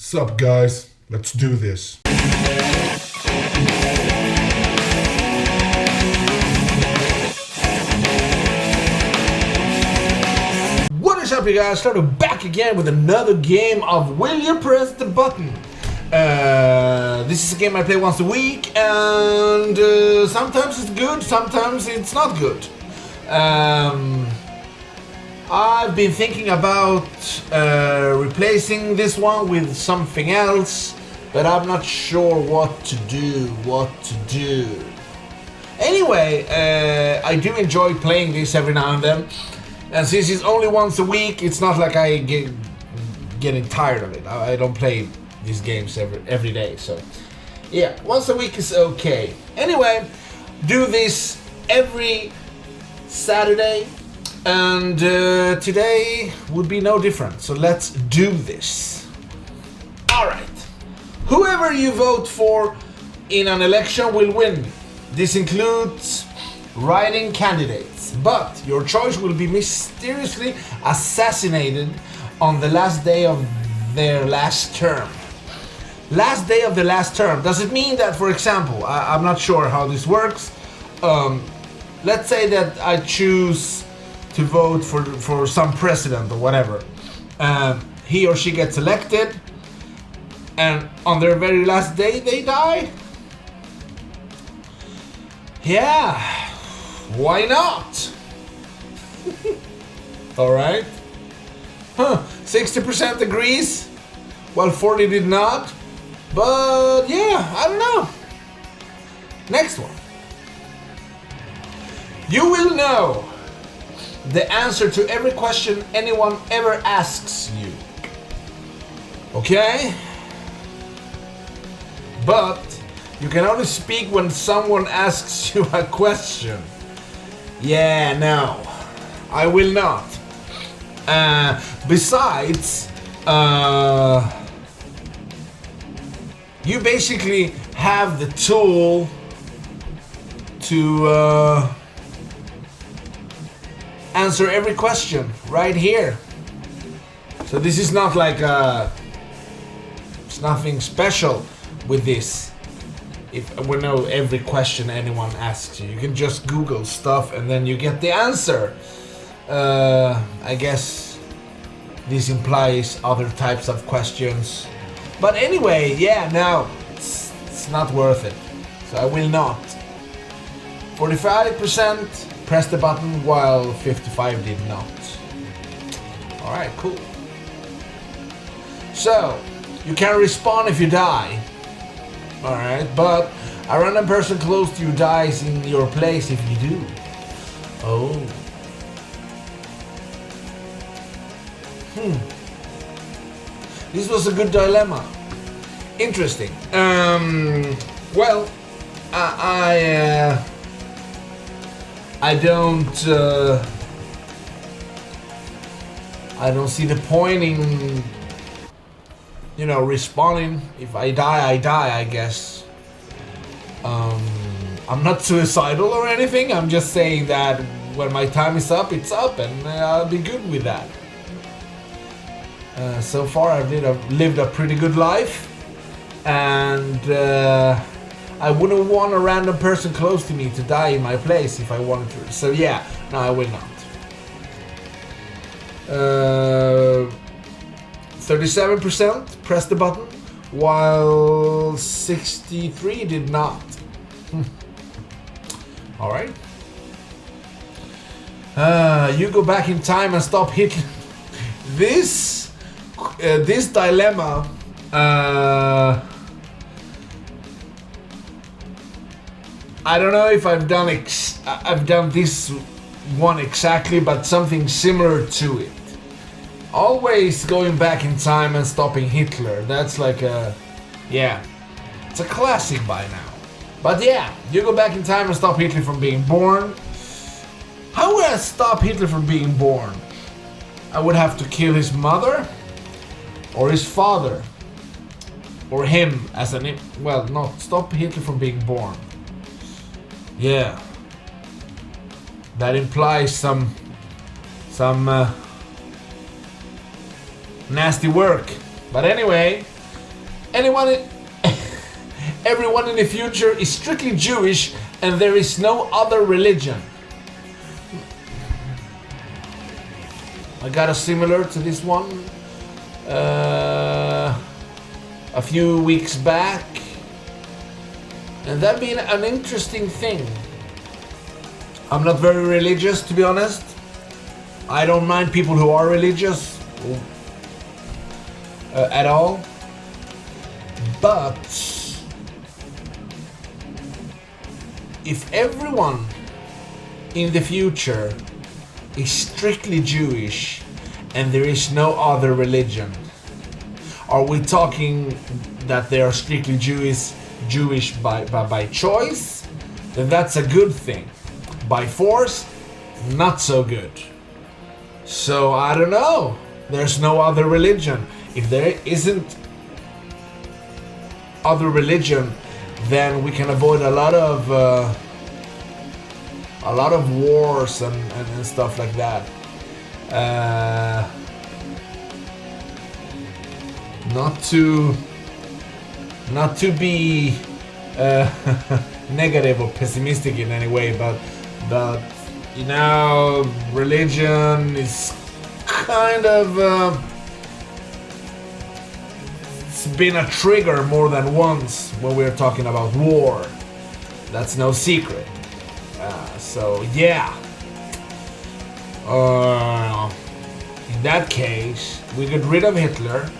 Sup guys, let's do this. What is up you guys, Claudio back again with another game of Will You Press the Button? This is a game I play once a week and sometimes it's good, sometimes it's not good. I've been thinking about replacing this one with something else, but I'm not sure what to do. Anyway, I do enjoy playing this every now and then, and since it's only once a week, it's not like I getting tired of it. I don't play these games every day, so yeah, once a week is okay. Anyway, do this every Saturday. And today would be no different, so let's do this. Alright, whoever you vote for in an election will win. This includes writing candidates, but your choice will be mysteriously assassinated on the last day of their last term. Last day of the last term, does it mean that, for example, I'm not sure how this works, let's say that I choose to vote for some president or whatever. He or she gets elected, and on their very last day they die? Yeah, why not? Alright. 60% agrees, while 40 did not. But yeah, I don't know. Next one. You will know the answer to every question anyone ever asks you. Okay? But you can only speak when someone asks you a question. Yeah, no, I will not. Besides, you basically have the tool to answer every question right here. So this is not like it's nothing special with this. If we know every question anyone asks you, you can just Google stuff and then you get the answer. I guess this implies other types of questions, but anyway, yeah, no, it's not worth it, so I will not. 45% pressed the button while 55 did not. Alright, cool. So, you can respawn if you die. Alright, but a random person close to you dies in your place if you do. Oh. This was a good dilemma. Interesting. Well, I don't see the point in, respawning. If I die, I die, I guess. I'm not suicidal or anything. I'm just saying that when my time is up, it's up, and I'll be good with that. So far, I've lived a pretty good life, and I wouldn't want a random person close to me to die in my place if I wanted to. So yeah, no, I will not. 37% pressed the button, while 63 did not. Alright. You go back in time and stop Hitler. This dilemma, I don't know if I've done this one exactly, but something similar to it. Always going back in time and stopping Hitler. That's like it's a classic by now. But yeah, you go back in time and stop Hitler from being born. How would I stop Hitler from being born? I would have to kill his mother, or his father, or him as not stop Hitler from being born. Yeah, that implies some nasty work. But anyway, Anyone, everyone in the future is strictly Jewish, and there is no other religion. I got a similar to this one a few weeks back, and that been an interesting thing. I'm not very religious, to be honest. I don't mind people who are religious at all, but if everyone in the future is strictly Jewish and there is no other religion, are we talking that they are strictly Jewish by choice? Then that's a good thing. By force, not so good. So I don't know. There's no other religion. If there isn't other religion, then we can avoid a lot of wars and stuff like that. Not to be negative or pessimistic in any way, but you know, religion is kind of it's been a trigger more than once when we're talking about war. That's no secret. So yeah, in that case, we get rid of Hitler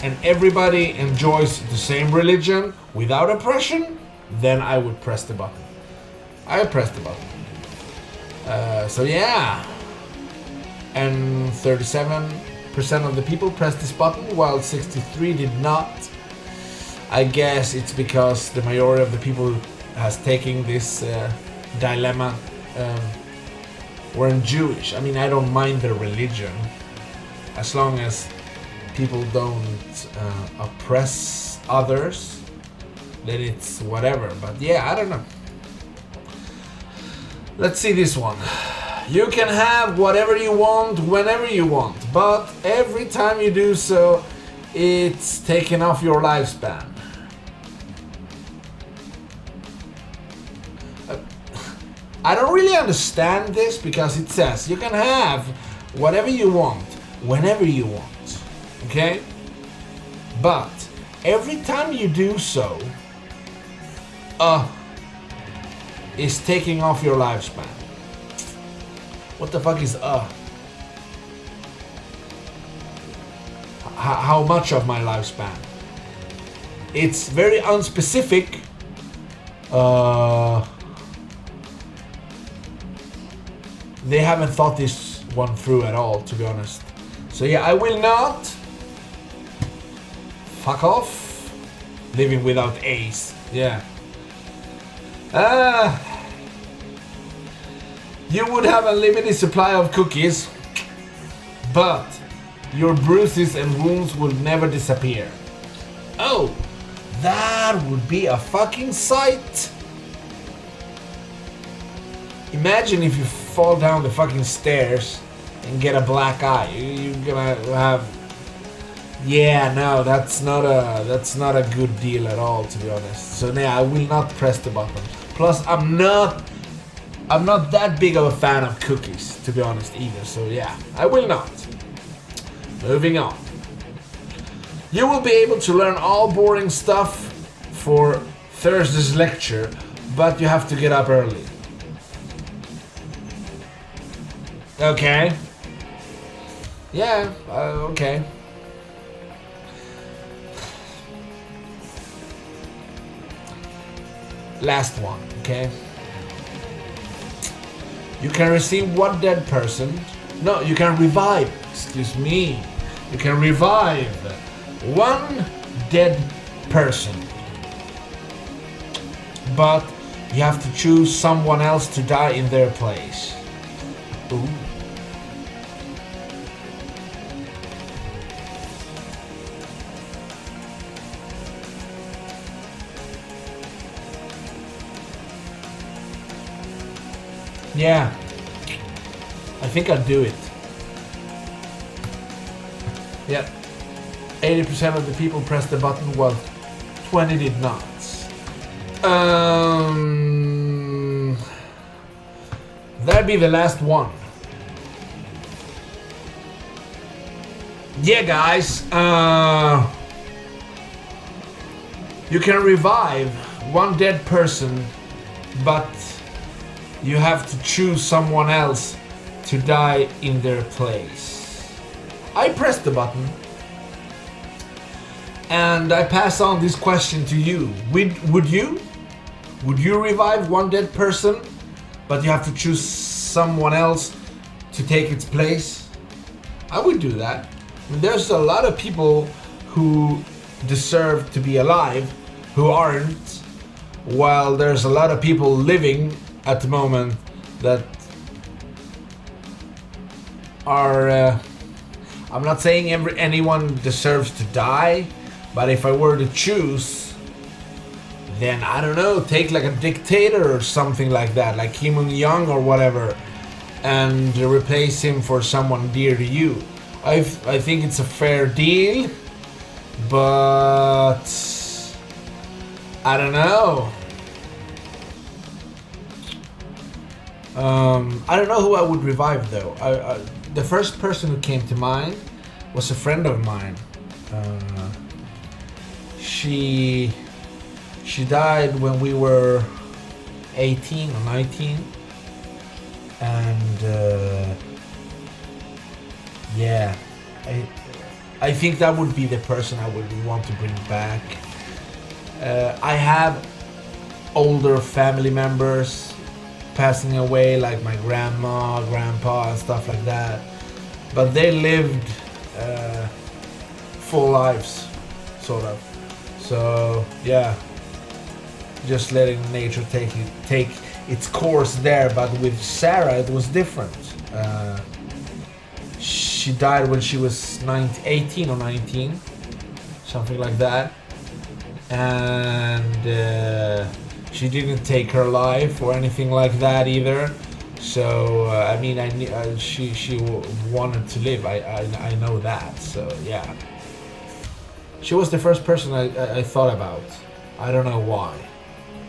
and everybody enjoys the same religion without oppression, then I would press the button. I would press the button. So yeah, and 37% of the people pressed this button, while 63% did not. I guess it's because the majority of the people has taken this dilemma weren't Jewish. I mean, I don't mind their religion as long as people don't oppress others, then it's whatever. But yeah, I don't know. Let's see this one. You can have whatever you want whenever you want, but every time you do so, it's taken off your lifespan. I don't really understand this because it says you can have whatever you want whenever you want, okay? But every time you do so, is taking off your lifespan. What the fuck is How much of my lifespan? It's very unspecific. They haven't thought this one through at all, to be honest. So yeah, I will not. Fuck off. Living without Ace. Yeah. You would have a limited supply of cookies, but your bruises and wounds will never disappear. Oh, that would be a fucking sight. Imagine if you fall down the fucking stairs and get a black eye. You're gonna have... Yeah, no, that's not a good deal at all, to be honest. So yeah, I will not press the button. Plus, I'm not that big of a fan of cookies, to be honest, either. So yeah, I will not. Moving on. You will be able to learn all boring stuff for Thursday's lecture, but you have to get up early. Okay. Yeah, okay. Last one, okay? You can receive one dead person. No, you can revive, excuse me. You can revive one dead person. But you have to choose someone else to die in their place. Ooh. Yeah, I think I'll do it. Yeah. 80% of the people pressed the button while 20 did not. That'd be the last one. Yeah, guys. You can revive one dead person, but you have to choose someone else to die in their place. I pressed the button, and I pass on this question to you. Would you? Would you revive one dead person, but you have to choose someone else to take its place? I would do that. I mean, there's a lot of people who deserve to be alive who aren't, while there's a lot of people living at the moment that are I'm not saying anyone deserves to die, but if I were to choose, then I don't know, take like a dictator or something like that, like Kim Il-sung or whatever, and replace him for someone dear to you. I think it's a fair deal, but I don't know. I don't know who I would revive though. The first person who came to mind was a friend of mine. She died when we were 18 or 19, and yeah, I think that would be the person I would want to bring back. I have older family members passing away, like my grandma, grandpa, and stuff like that. But they lived full lives, sort of. So yeah, just letting nature take its course there. But with Sarah, it was different. She died when she was 18 or 19, something like that. And she didn't take her life or anything like that either. So I mean, she wanted to live. I know that. So yeah, she was the first person I thought about. I don't know why.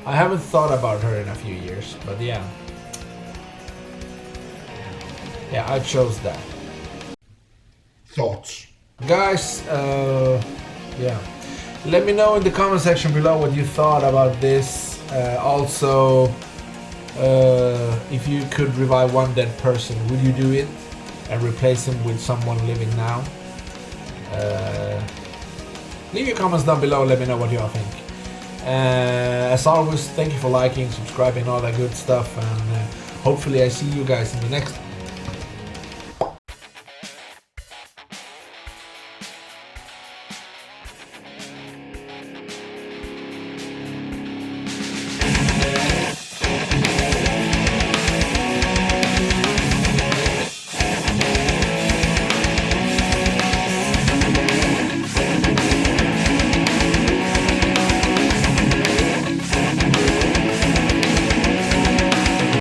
I haven't thought about her in a few years, but yeah, I chose that. Thoughts, guys? Yeah. Let me know in the comment section below what you thought about this. Also, if you could revive one dead person, would you do it and replace him with someone living now? Leave your comments down below, let me know what you all think. As always, thank you for liking, subscribing, all that good stuff, and hopefully I see you guys in the next